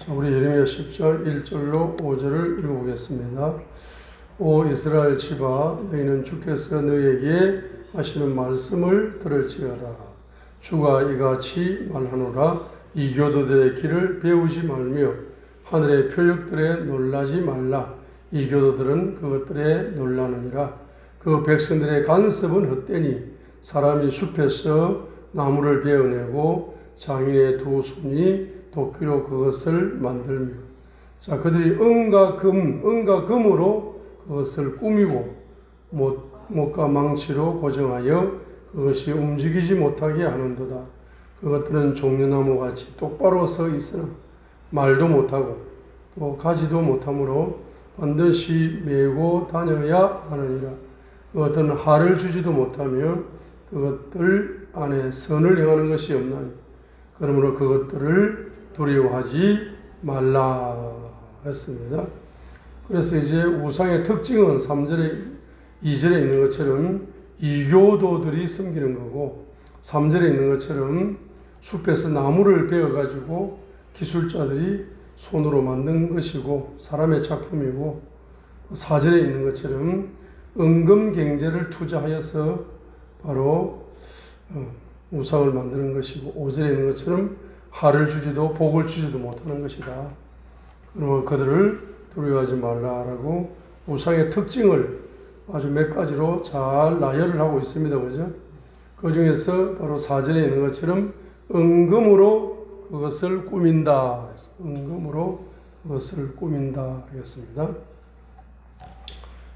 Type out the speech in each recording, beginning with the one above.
자, 우리 예레미야 10장 1절로 5절을 읽어보겠습니다. 오 이스라엘 집아, 너희는 주께서 너희에게 하시는 말씀을 들을지어다. 주가 이같이 말하노라. 이 교도들의 길을 배우지 말며 하늘의 표적들에 놀라지 말라. 이 교도들은 그것들에 놀라느니라. 그 백성들의 간섭은 헛되니 사람이 숲에서 나무를 베어내고 장인의 두 손이 도끼로 그것을 만들며, 자, 그들이 은과 금으로 그것을 꾸미고 못과 망치로 고정하여 그것이 움직이지 못하게 하는도다. 그것들은 종려나무 같이 똑바로 서 있으나 말도 못하고 또 가지도 못하므로 반드시 메고 다녀야 하느니라. 그것들은 할을 주지도 못하며 그것들 안에 선을 행하는 것이 없나니 그러므로 그것들을 두려워하지 말라 했습니다. 그래서 이제 우상의 특징은 3절에 2절에 있는 것처럼 이교도들이 섬기는 거고, 3절에 있는 것처럼 숲에서 나무를 베어가지고 기술자들이 손으로 만든 것이고 사람의 작품이고, 4절에 있는 것처럼 은금경제를 투자하여서 바로 우상을 만드는 것이고, 5절에 있는 것처럼 할을 주지도 복을 주지도 못하는 것이다. 그러면 그들을 두려워하지 말라라고 우상의 특징을 아주 몇 가지로 잘 나열을 하고 있습니다. 그죠? 그 중에서 바로 4절에 있는 것처럼 은금으로 그것을 꾸민다. 은금으로 그것을 꾸민다. 하겠습니다.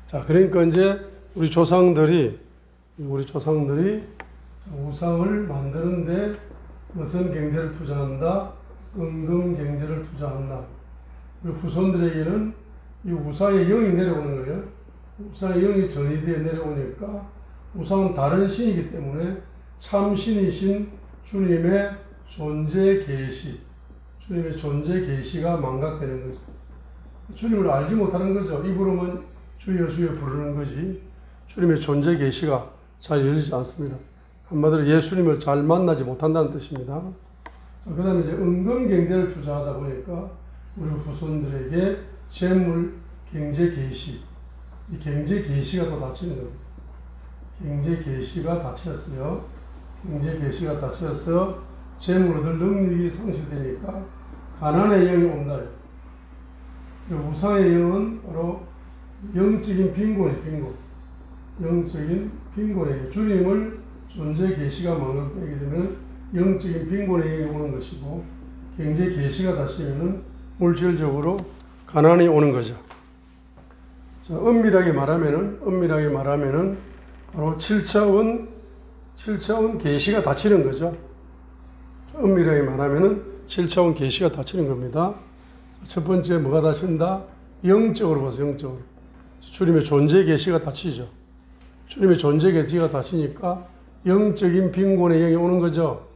자, 그러니까 이제 우리 조상들이 우상을 만드는데 무슨 경제를 투자한다? 은금 경제를 투자한다. 우리 후손들에게는 이 우상의 영이 내려오는 거예요. 우상의 영이 전이되어 내려오니까 우상은 다른 신이기 때문에 참 신이신 주님의 존재 계시, 주님의 존재 계시가 망각되는 거죠. 주님을 알지 못하는 거죠. 입으로만 주여 주여 부르는 거지 주님의 존재 계시가 잘 열리지 않습니다. 한마디로 예수님을 잘 만나지 못한다는 뜻입니다. 그 다음에 이제 은금 경제를 투자하다 보니까 우리 후손들에게 재물 경제 계시, 이 경제 계시가 또 닫히는 겁니다. 경제 계시가 닫혔어요. 경제 계시가 닫혀서 재물 얻을 능력이 상실되니까 가난의 영이 온다. 우상의 영은 바로 영적인 빈곤이에요. 영적인 빈곤이에요. 주님을 존재 계시가 망각되게 되면 영적인 빈곤의 영이 오는 것이고, 경제 계시가 닫히면 물질적으로 가난이 오는 거죠. 자, 엄밀하게 말하면은 바로 7차원 계시가 닫히는 거죠. 엄밀하게 말하면은 7차원 계시가 닫히는 겁니다. 첫 번째 뭐가 닫힌다? 영적으로 봐서 영적으로. 주님의 존재 계시가 닫히죠. 주님의 존재 계시가 닫히니까 영적인 빈곤의 영이 오는 거죠.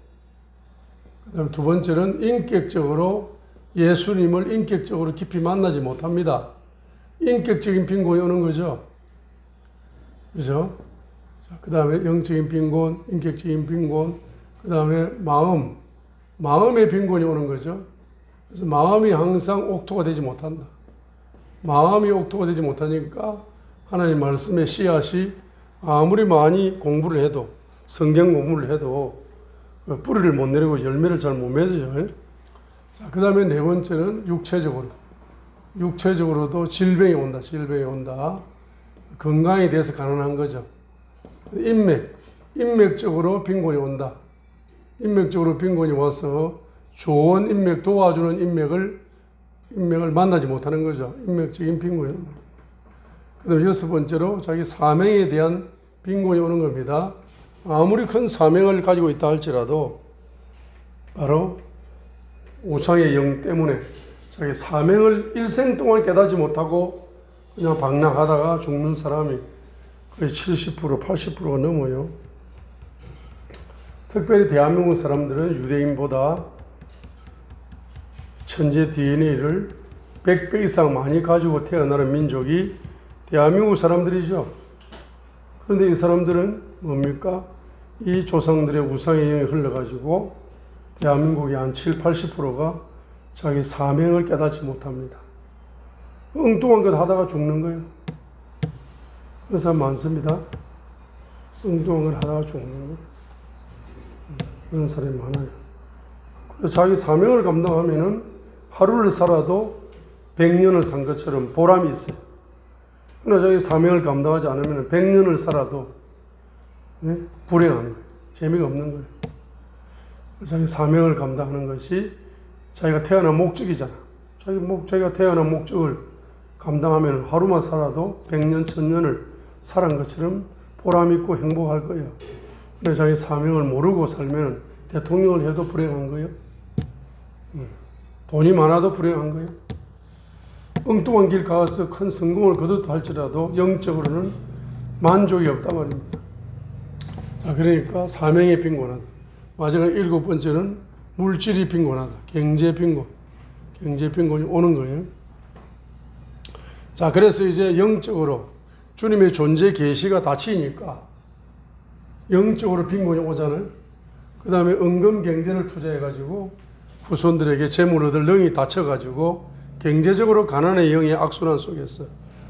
그 다음 두 번째는 인격적으로 예수님을 인격적으로 깊이 만나지 못합니다. 인격적인 빈곤이 오는 거죠. 그죠? 그 다음에 영적인 빈곤, 인격적인 빈곤, 그 다음에 마음의 빈곤이 오는 거죠. 그래서 마음이 항상 옥토가 되지 못한다. 마음이 옥토가 되지 못하니까 하나님 말씀의 씨앗이 아무리 많이 공부를 해도, 성경 공부를 해도 뿌리를 못 내리고 열매를 잘 못 맺어요. 자, 그 다음에 네 번째는 육체적으로도 질병이 온다. 건강에 대해서 가난한 거죠. 인맥적으로 빈곤이 온다. 인맥적으로 빈곤이 와서 좋은 인맥, 도와주는 인맥을 만나지 못하는 거죠. 인맥적인 빈곤이. 그 다음에 여섯 번째로 자기 사명에 대한 빈곤이 오는 겁니다. 아무리 큰 사명을 가지고 있다 할지라도 바로 우상의 영 때문에 자기 사명을 일생 동안 깨닫지 못하고 그냥 방랑하다가 죽는 사람이 거의 70%, 80%가 넘어요. 특별히 대한민국 사람들은 유대인보다 천재 DNA를 100배 이상 많이 가지고 태어나는 민족이 대한민국 사람들이죠. 그런데 이 사람들은 뭡니까? 이 조상들의 우상의 영이 흘러가지고 대한민국의 한 7, 80%가 자기 사명을 깨닫지 못합니다. 엉뚱한 것 하다가 죽는 거예요. 그런 사람 많습니다. 엉뚱한 걸 하다가 죽는 거예요. 그런 사람이 많아요. 그래서 자기 사명을 감당하면은 하루를 살아도 100년을 산 것처럼 보람이 있어요. 그러나 자기 사명을 감당하지 않으면 100년을 살아도 불행한 거예요. 재미가 없는 거예요. 자기 사명을 감당하는 것이 자기가 태어난 목적이잖아. 자기가 태어난 목적을 감당하면 하루만 살아도 100년, 1000년을 살은 것처럼 보람있고 행복할 거예요. 그래서 자기 사명을 모르고 살면 대통령을 해도 불행한 거예요. 돈이 많아도 불행한 거예요. 엉뚱한 길 가서 큰 성공을 거두다 할지라도 영적으로는 만족이 없단 말입니다. 자, 그러니까 사명이 빈곤하다. 마지막 7번째는 물질이 빈곤하다. 경제 빈곤. 경제 빈곤이 오는 거예요. 자, 그래서 이제 영적으로 주님의 존재 계시가 닫히니까 영적으로 빈곤이 오잖아요. 그 다음에 은금 경제를 투자해가지고 후손들에게 재물을 얻을 능이 닫혀가지고 경제적으로 가난의 영의 악순환 속에서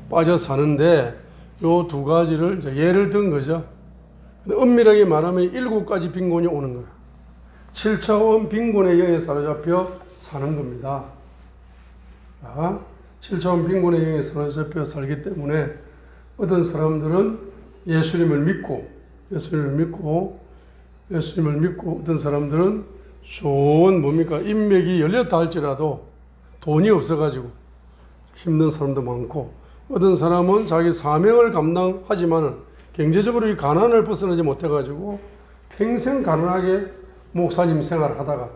빠져 사는데 요 두 가지를 예를 든 거죠. 근데 엄밀하게 말하면 7가지 빈곤이 오는 거예요. 7차원 빈곤의 영에 사로잡혀 사는 겁니다. 자, 7차원 빈곤의 영에 사로잡혀 살기 때문에 어떤 사람들은 예수님을 믿고 어떤 사람들은 좋은 인맥이 열렸다 할지라도 돈이 없어가지고 힘든 사람도 많고, 어떤 사람은 자기 사명을 감당하지만은 경제적으로 이 가난을 벗어나지 못해가지고 평생 가난하게 목사님 생활을 하다가,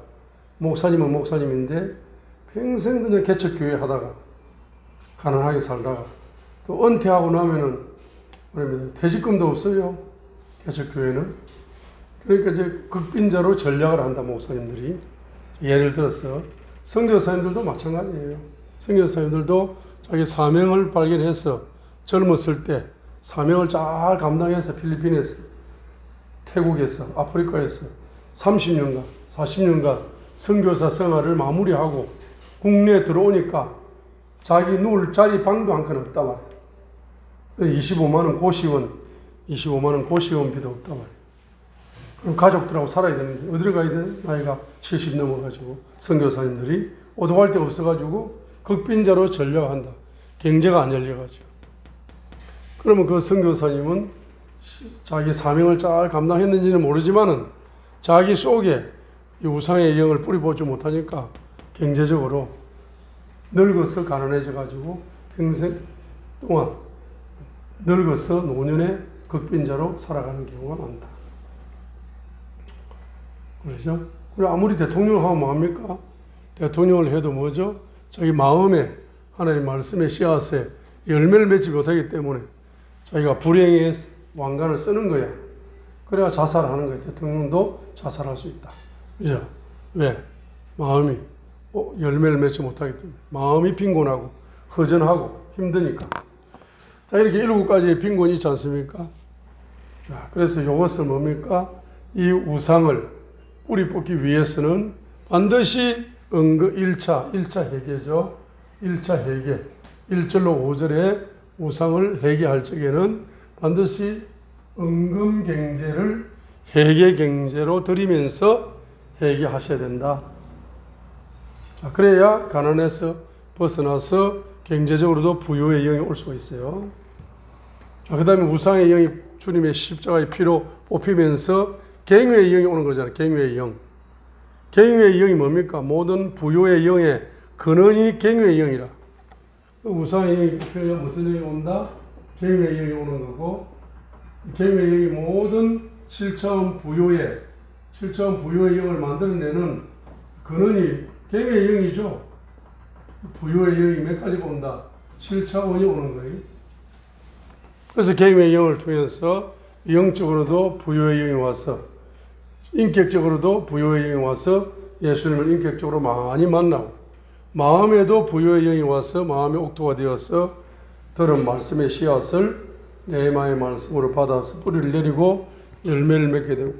목사님은 목사님인데 평생 그냥 개척교회 하다가 가난하게 살다가 또 은퇴하고 나면은 퇴직금도 없어요. 개척교회는. 그러니까 이제 극빈자로 전략을 한다, 목사님들이. 예를 들어서 선교사님들도 마찬가지예요. 선교사님들도 자기 사명을 발견해서 젊었을 때 사명을 잘 감당해서 필리핀에서, 태국에서, 아프리카에서 30년간, 40년간 선교사 생활을 마무리하고 국내에 들어오니까 자기 누울 자리 방도 한 칸 없단 말이에요. 25만 원 고시원비도 없단 말이에요. 그럼 가족들하고 살아야 되는데 어디로 가야 되나? 나이가 70 넘어가지고 선교사님들이 오도갈 데가 없어가지고 극빈자로 전략한다. 경제가 안 열려가지고. 그러면 그 선교사님은 자기 사명을 잘 감당했는지는 모르지만은 자기 속에 이 우상의 영을 뿌리보지 못하니까 경제적으로 늙어서 가난해져가지고 평생 동안 늙어서 노년의 극빈자로 살아가는 경우가 많다. 그렇죠? 그리고 아무리 대통령을 하면 뭐합니까? 대통령을 해도 뭐죠? 자기 마음에 하나님의 말씀의 씨앗에 열매를 맺지 못하기 때문에 자기가 불행의 왕관을 쓰는 거야. 그래야 자살하는 거야. 대통령도 자살할 수 있다. 그죠? 왜? 마음이 열매를 맺지 못하기 때문에. 마음이 빈곤하고 허전하고 힘드니까. 자, 이렇게 7가지의 빈곤이 있지 않습니까? 자, 그래서 이것을 뭡니까? 이 우상을 뿌리 뽑기 위해서는 반드시 1차 회개죠. 1차 회개. 1절로 5절에 우상을 회개할 적에는 반드시 은금경제를 회개경제로 드리면서 회개하셔야 된다. 자, 그래야 가난에서 벗어나서 경제적으로도 부유의 영이 올 수가 있어요. 자, 그 다음에 우상의 영이 주님의 십자가의 피로 뽑히면서 경외의 영이 오는 거잖아요. 경외의 영. 경외의 영이 뭡니까? 모든 부유의 영의 근원이 경외의 영이라. 우상의 영이 뽑히면 무슨 영이 온다? 경외의 영이 오는 거고, 경외의 영이 모든 7차원 부유의 영을 만들어내는 근원이 경외의 영이죠. 부유의 영이 몇 가지가 온다? 7차원이 오는 거예요. 그래서 경외의 영을 통해서 영적으로도 부유의 영이 와서, 인격적으로도 부유의 영이 와서 예수님을 인격적으로 많이 만나고, 마음에도 부유의 영이 와서 마음의 옥토가 되어서 들은 말씀의 씨앗을 네마의 말씀으로 받아서 뿌리를 내리고 열매를 맺게 되고,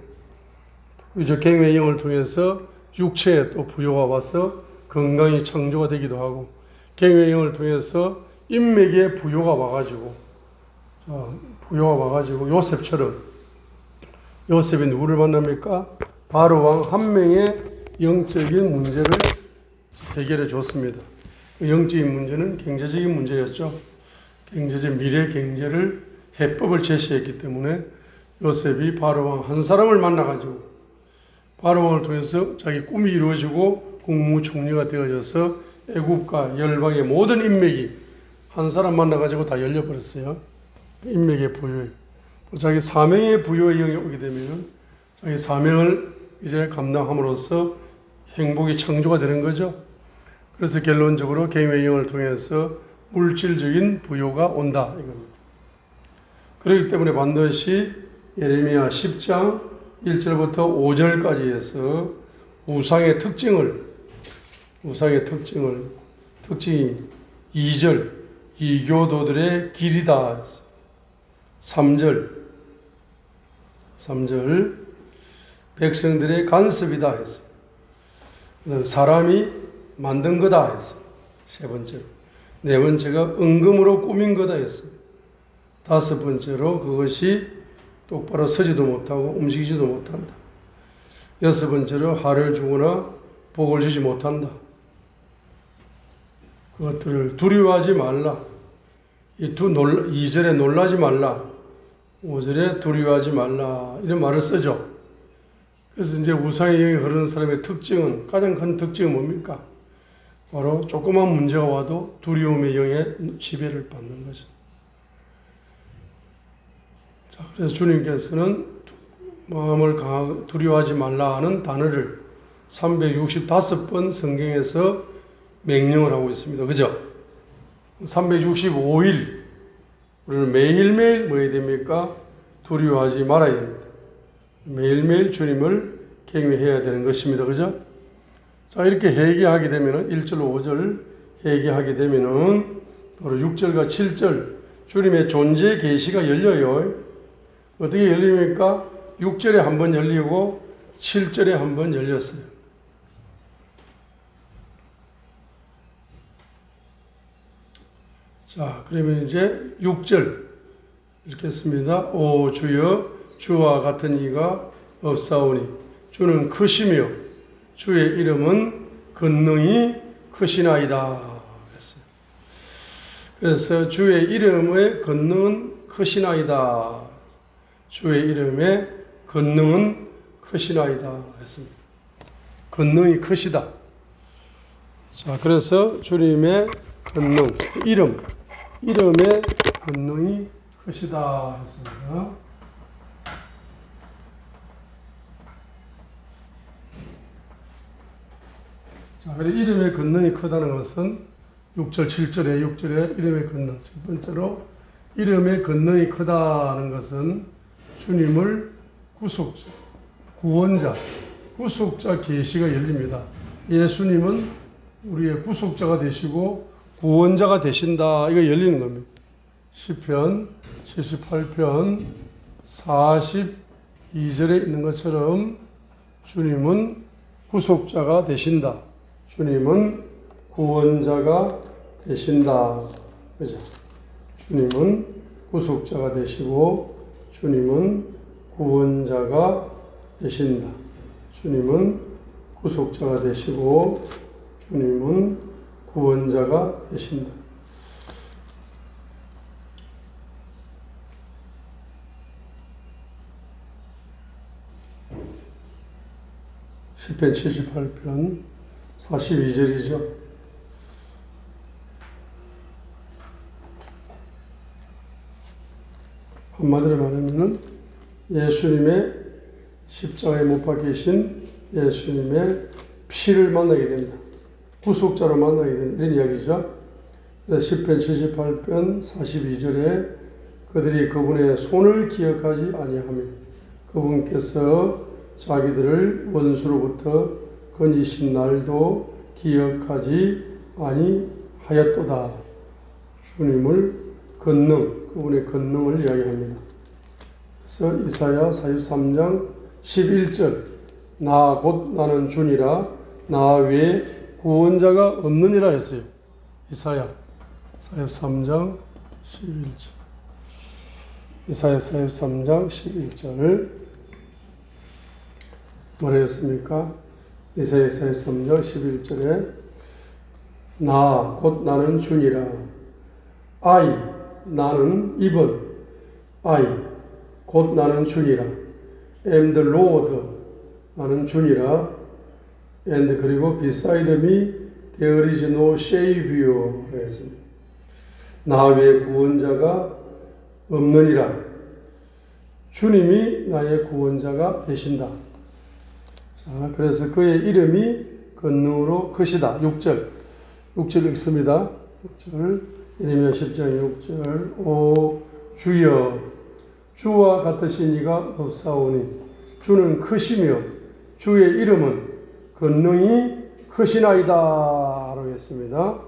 이제 경외의 영을 통해서 육체에 또 부유가 와서 건강이 창조가 되기도 하고, 갱의 영을 통해서 인맥의 부요가 와가지고, 요셉처럼, 요셉이 누구를 만납니까? 바로 왕 한 명의 영적인 문제를 해결해 줬습니다. 그 영적인 문제는 경제적인 문제였죠. 미래 경제를 해법을 제시했기 때문에 요셉이 바로 왕 한 사람을 만나가지고 바로 왕을 통해서 자기 꿈이 이루어지고 국무총리가 되어져서 애국과 열방의 모든 인맥이 한 사람 만나가지고 다 열려버렸어요. 인맥의 부여. 자기 사명의 부여의 영이 오게 되면 자기 사명을 이제 감당함으로써 행복이 창조가 되는 거죠. 그래서 결론적으로 개인의 영을 통해서 물질적인 부여가 온다 이겁니다. 그렇기 때문에 반드시 예레미야 10장 1절부터 5절까지 해서 특징이 2절 이교도들의 길이다. 3절 백성들의 간섭이다 했어요. 사람이 만든 거다 했어요. 세 번째로. 네 번째가 은금으로 꾸민 거다 했어요. 다섯 번째로 그것이 똑바로 서지도 못하고 움직이지도 못한다. 여섯 번째로 화를 주거나 복을 주지 못한다. 그것들을 두려워하지 말라. 2절에 놀라지 말라. 5절에 두려워하지 말라. 이런 말을 쓰죠. 그래서 이제 우상의 영이 흐르는 사람의 특징은, 가장 큰 특징은 뭡니까? 바로 조그만 문제가 와도 두려움의 영에 지배를 받는 거죠. 자, 그래서 주님께서는 마음을 강하게 두려워하지 말라 하는 단어를 365번 성경에서 명령을 하고 있습니다. 그죠? 365일 우리는 매일매일 뭐 해야 됩니까? 두려워하지 말아야 됩니다. 매일매일 주님을 경외해야 되는 것입니다. 그죠? 자, 이렇게 회개하게 되면은 1절, 5절 회개하게 되면은 바로 6절과 7절 주님의 존재 계시가 열려요. 어떻게 열립니까? 6절에 한 번 열리고 7절에 한 번 열렸어요. 자, 그러면 이제 6절 읽겠습니다. 오 주여, 주와 같은 이가 없사오니 주는 크시며 주의 이름은 권능이 크시나이다 했어요. 그래서 주의 이름의 권능은 크시나이다. 주의 이름의 권능은 크시나이다 했습니다. 권능이 크시다. 자, 그래서 주님의 권능, 이름의 권능이 크시다 했습니다. 자, 그리고 이름의 권능이 크다는 것은 6절, 6절에 이름의 권능. 첫 번째로 이름의 권능이 크다는 것은 주님을 구속자, 구원자, 구속자 계시가 열립니다. 예수님은 우리의 구속자가 되시고 구원자가 되신다. 이거 열리는 겁니다. 시편 78편 42절에 있는 것처럼 주님은 구속자가 되신다. 주님은 구원자가 되신다. 그죠? 주님은 구속자가 되시고 주님은 구원자가 되신다. 주님은 구속자가 되시고 주님은 구원자가 되신다. 시편 78편 42절이죠. 한마디로 말하면 예수님의 십자가에 못 박히신 예수님의 피를 만나게 된다. 구속자로 만나게 된다. 이런 이야기죠. 시편 78편 42절에 그들이 그분의 손을 기억하지 아니하며 그분께서 자기들을 원수로부터 건지신 날도 기억하지 아니하였도다. 주님을 그분의 권능을 이야기합니다. 그래서 이사야 43장 11절 나 곧 나는 주니라 나 외에 구원자가 없느니라 했어요. 이사야 43장 11절. 이사야 43장 11절 뭐라 했습니까? 이사야 43장 11절에 나 곧 나는 주니라. I 나는 이번 I 곧 나는 주니라. am the Lord 나는 주니라. and 그리고 beside me there is no savior 했습니다. 나 외에 구원자가 없느니라. 주님이 나의 구원자가 되신다. 자, 그래서 그의 이름이 권능으로 크시다. 6절 읽습니다. 6절 예레미야 10장 6절 오 주여 주와 같으신 이가 없사오니 주는 크시며 주의 이름은 권능이 크시나이다 라고 했습니다.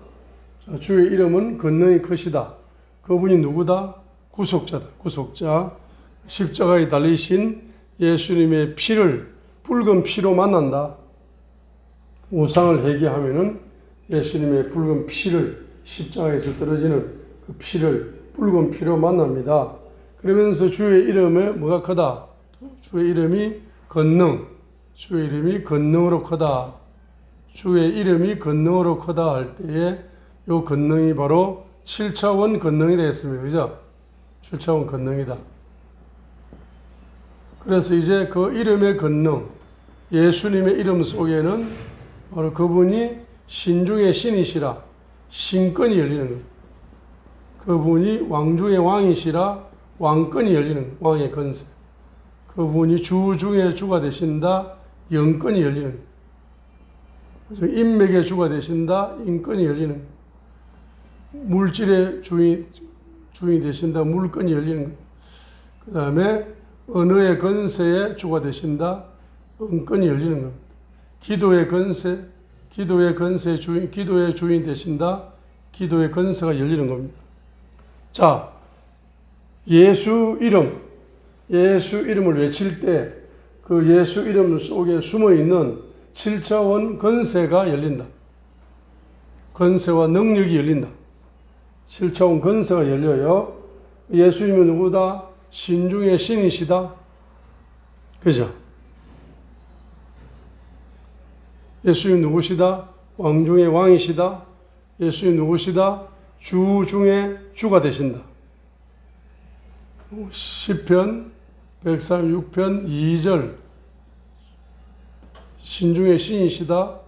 자, 주의 이름은 권능이 크시다. 그분이 누구다? 구속자다. 구속자. 십자가에 달리신 예수님의 피를 붉은 피로 만난다. 우상을 회개하면은 예수님의 붉은 피를 십자가에서 떨어지는 그 피를 붉은 피로 만납니다. 그러면서 주의 이름에 뭐가 크다? 주의 이름이 권능. 주의 이름이 권능으로 크다. 주의 이름이 권능으로 크다 할 때에 이 권능이 바로 7차원 권능이 되겠습니다. 그죠? 7차원 권능이다. 그래서 이제 그 이름의 권능, 예수님의 이름 속에는 바로 그분이 신중의 신이시라 신권이 열리는 거예요. 그분이 왕중의 왕이시라 왕권이 열리는 거예요. 왕의 권세. 그분이 주 중에 주가 되신다. 영권이 열리는 거예요. 인맥의 주가 되신다. 인권이 열리는 거예요. 물질의 주인이 되신다. 물권이 열리는 거예요. 그 다음에 언어의 권세의 주가 되신다. 은권이 열리는 겁니다. 기도의 권세 주인, 기도의 주인 되신다. 기도의 권세가 열리는 겁니다. 자, 예수 이름을 외칠 때 그 예수 이름 속에 숨어 있는 7차원 권세가 열린다. 권세와 능력이 열린다. 7차원 권세가 열려요. 예수님은 누구다? 신중의 신이시다. 그죠? 예수님 누구시다? 왕중의 왕이시다. 예수님 누구시다? 주 중에 주가 되신다. 시편 136편 2절 신중의 신이시다.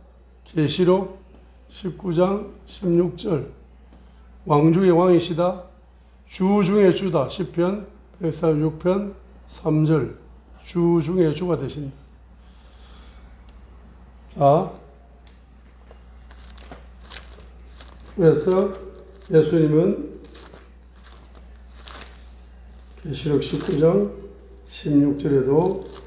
계시록 19장 16절 왕중의 왕이시다. 주 중에 주다. 시편 146편 3절 주 중에 주가 되신다. 자, 그래서 예수님은 계시록 19장 16절에도